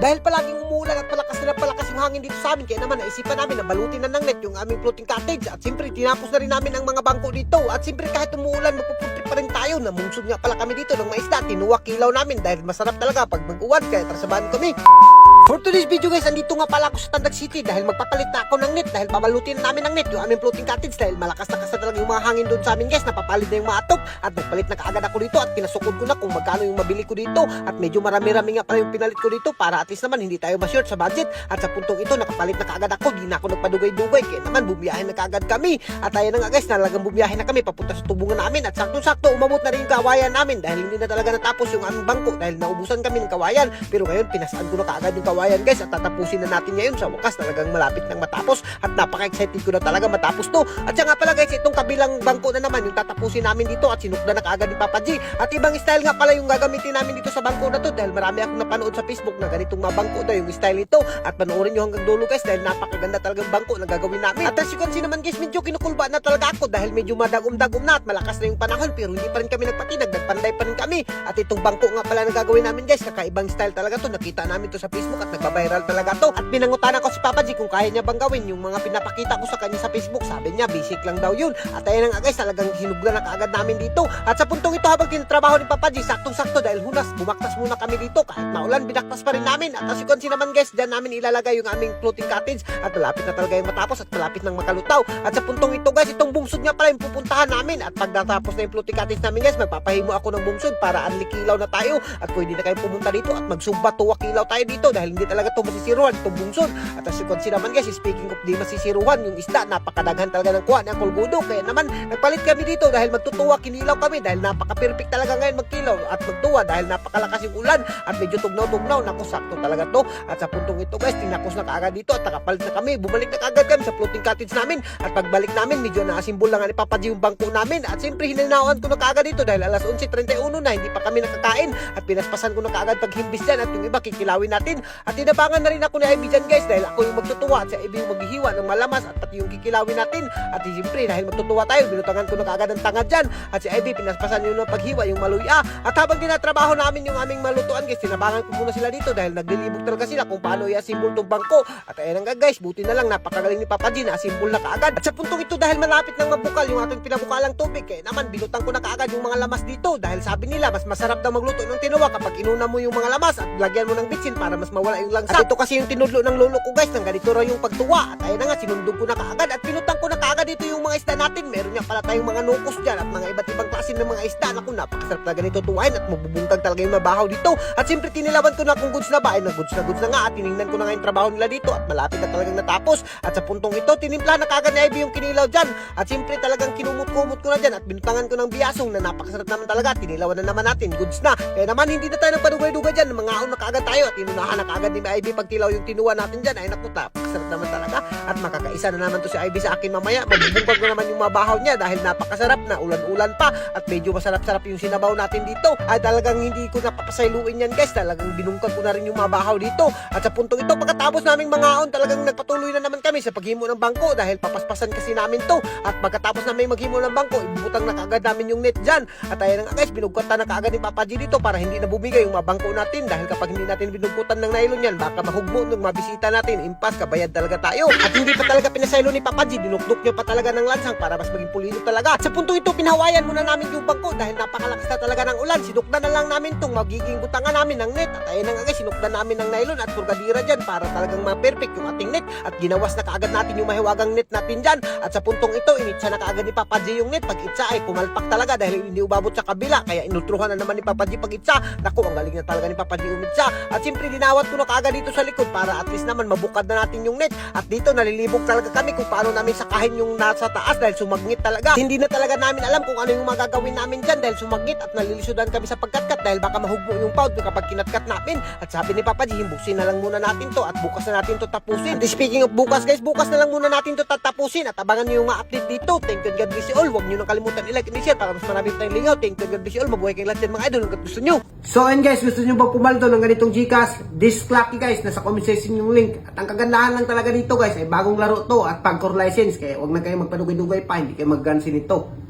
Dahil palaging umuulan at palakas yung hangin dito sa amin, kaya naman naisipan namin na balutin na ng net yung aming floating cottage. At siyempre tinapos na rin namin ang mga bangko dito. At siyempre kahit umuulan, magpupuntrip pa rin tayo. Namungsod nga pala kami dito ng mga isda. Tinuwak ilaw namin dahil masarap talaga pag mag-uwan, kaya trasabahan kami. For today's video guys, andito nga pala ako sa Tandag City dahil magpapalit na ako ng net, dahil babalutin namin ng net yung aming floating cottage dahil malakas na talaga yung mga hangin doon sa amin guys. Napapalid na yung mga atop at nagpalit na kaagad ako dito at pinasukod ko na kung magkano yung mabili ko dito at medyo marami-rami nga pala yung pinalit ko dito para at least naman hindi tayo ma-short sa budget. At sa puntong ito nakapalit na kaagad ako, di na ako nagpadugay-dugay, kaya naman bumiyahin na kaagad kami. At ayan na nga guys, talagang bumiyahin na kami papunta sa tubungan namin at sakto-sakto umabot na rin yung kawayan namin dahil hindi na talaga natapos yung aming bangko dahil naubusan kami ng kawayan. Pero ngayon pinasaan ko na kaagad yung kawayan guys at tatapusin na natin ngayon. Sa wakas talagang malapit nang matapos at napaka-excited ko na talaga matapos to. At siya nga pala guys, itong kabilang bangko na naman yung tatapusin namin dito at sinukda na kaagad ni Papa G. At ibang style nga pala yung gagamitin namin dito sa bangko na to dahil marami akong napanood sa Facebook na ganitong mga bangko daw yung style nito. At panoorin nyo hanggang dulo guys dahil napakaganda talagang bangko na gagawin namin. At as you can see naman guys, medyo kinukulba na talaga ako dahil medyo madagom-dagom na at malakas na yung panahon, pero hindi pa rin kami nagpatinag, nagpanday pa rin kami. At itong bangko nga pala na gagawin namin guys, kakaibang style talaga to. Nakita namin to sa Facebook at nagbabiral talaga to. At pinangutan ako si Papa G kung kaya niya bang gawin yung mga pinapakita ko sa kanya sa Facebook. Sabi niya basic lang daw yun. At ayun nga guys, talagang hinubla na kaagad namin dito. At sa puntong ito habang tinatrabaho ni Papa G, saktong-sakto dahil hunas, bumaktas muna kami dito. Kahit maulan, binaktas pa rin namin. At as you can see naman guys, dyan namin ilalagay yung aming floating cottage at malapit na talaga yung matapos at malapit nang makalutaw. At sa puntong ito guys, itong bungsod nga pala yung pupuntahan namin. At pag natapos na yung floating cottage namin guys, magpapahimo ako ng bungsod para anlikilaw na tayo at pwede na kayo pumunta dito at magsumba tuwak ilaw tayo dito dahil hindi talaga ito masisiruhan itong bungsod. At as you can see naman guys, speaking of di masisiruhan, yung isda napakadaghan talaga ng kuha ng kulgudo, kaya naman nagpalit kami dito dahil magtutuwa kinilaw kami dahil napaka-perfect talaga ngayon magkilaw at magtuwa dahil napakalakas yung ulan at medyo tugnaw-tugnaw. Naku, sakto talaga to. At sa puntong ito guys, tinakos na kaagad dito at nakapalit na kami. Bumalik na kaagad kami sa floating cottage namin at pagbalik namin medyo nakasimbol lang ni Papa G yung bangko namin at siyempre hinanawan ko na kaagad dito dahil alas 11:31 na hindi pa kami nakakain at pinaspasan ko na kaagad paghimbis dyan at yung iba kikilawin natin at tinabangan na rin ako ni Ivy dyan guys dahil ako yung magtutuwa at si Ivy yung maghihiwa ng malamas at pati yung kikilawin natin. At siyempre dahil magtutuwa tayo, binutangan ko na kaagad ng tanga dyan at si Ivy pinaspasan yun ng paghiwa yung maluya. At habang tinatrabaho namin yung aming malutuan guys, tinabangan ko muna sila dito dahil naglilibog talaga sila kung paano i-assemble tong bangko. At ayan nga guys, buti na lang napakagaling ni Papa G na assemble na kaagad. At sa puntong ito dahil malapit nang mabukal yung ating pinabukalang tubig, kaya naman binutang ko na kaagad yung mga lamas dito dahil sabi nila mas masarap daw magluto ng tinuwa kapag inuna mo yung mga lamas at lagyan mo ng bitsin para mas mawala yung langsa. At ito kasi yung tinudlo ng lolo ko guys, nang ganito raw yung pagtuwa. At ayun na nga, sinundog ko na kaagad at pinutang ko na kaagad dito yung mga isda natin. Meron nga pala tayong mga nukos dyan at mga iba't ibang klase ng mga isda. Naku, napakasarap talaga nito tuwain at mabubuntag talaga yung mabahaw dito. At siyempre tinilawan ko na kung goods na ba, ay na goods na nga at tinignan ko na nga yung trabaho nila dito at malapit na talagang natapos. At sa puntong ito, tinimpla na kaagad ni Ivy yung kinilaw dyan. At siyempre talagang kinumot-kumot ko na dyan at binutangan ko ng biyasong na napakasarap naman talaga. Tinilawan na naman natin, goods na. Kaya naman hindi na tayo nagpadugay-dugay dyan. Mga ahon na kaagad tayo at inunahan na kaagad ni Ivy pagtilaw yung tinuwa natin dyan. Ay naku, napakasarap naman talaga. At makakaisa na naman to si Ivy sa akin mamaya. Magbubungkag ko naman yung mabahaw niya dahil napakasarap na ulan-ulan pa at medyo masarap-sarap yung sinabaw natin dito. Ay talagang hindi ko napapasayluin yan guys. Talagang binungkag ko na rin yung mabahaw dito. At sa puntong ito, pagkatapos naming mga ahon, talagang nagpatuloy na naman kami sa paghimo ng bangko dahil papaspasan kasi namin to. At pagkatapos namin maghimo ng bangko, ibubutang na kaagad namin yung net dyan. At ayan nga guys, binugkutan na kaagad ni Papa G dito para hindi na bumigay yung mga bangko natin dahil kapag hindi natin binugkutan ng nylon yan, baka mahugmo nung mabisita natin. Impas, kabayad talaga tayo. At hindi pa talaga pinasaylo ni Papa G, dinukduk niya pa talaga ng lansang para mas maging pulido talaga. At sa puntong ito, pinahawayan muna namin yung bangko dahil napakalakas na talaga ng ulan. Sinukdan na lang namin tong magiging butangan namin ng net. At ayun nga guys, sinukdan namin ng nylon at purgadira dyan para talagang ma-perfect yung ating net. At ginawas na kaagad natin yung mahiwagang net natin dyan. At sa puntong ito, initsa na kaagad ni Papa G yung net. Pag itsa ay pumalpak talaga dahil hindi umabot sa kabila. Kaya inutruhan na naman ni Papa G pag itsa. Naku, ang galing na talaga ni Papa G umitsa. At siyempre dinawat ko na kaagad dito sa likod para at least naman mabukad na natin yung net. At dito nalilibog talaga kami kung paano namin sakahin yung nasa taas dahil sumagngit talaga. Hindi na talaga namin alam kung ano yung magagawin namin dyan dahil sumagngit at nalilisudan kami sa pagkatkat dahil baka mahugmo yung pound kapag kinatkat namin. At sabi ni Papa G, himbusin na lang muna natin to at bukas na natin to tapusin. At speaking of bukas guys, bukas na lang muna natin to tatapusin at abangan nyo yung mga update dito. Thank you and God bless you all. Huwag nyo nang kalimutan i-like and i-share para mas marami tayong lingaw. Thank you and God bless you all. Mabuhay kayong lahat yan mga idol hanggat gusto nyo. So and guys, gusto nyo ba pumaldo ng ganitong Gcash? This Clocky guys, nasa comment section yung link. At ang kagandahan lang talaga dito guys ay bagong laro to at pag-core license. Kaya huwag na kayo magpadugay-dugay pa, hindi kayo mag-gansin ito.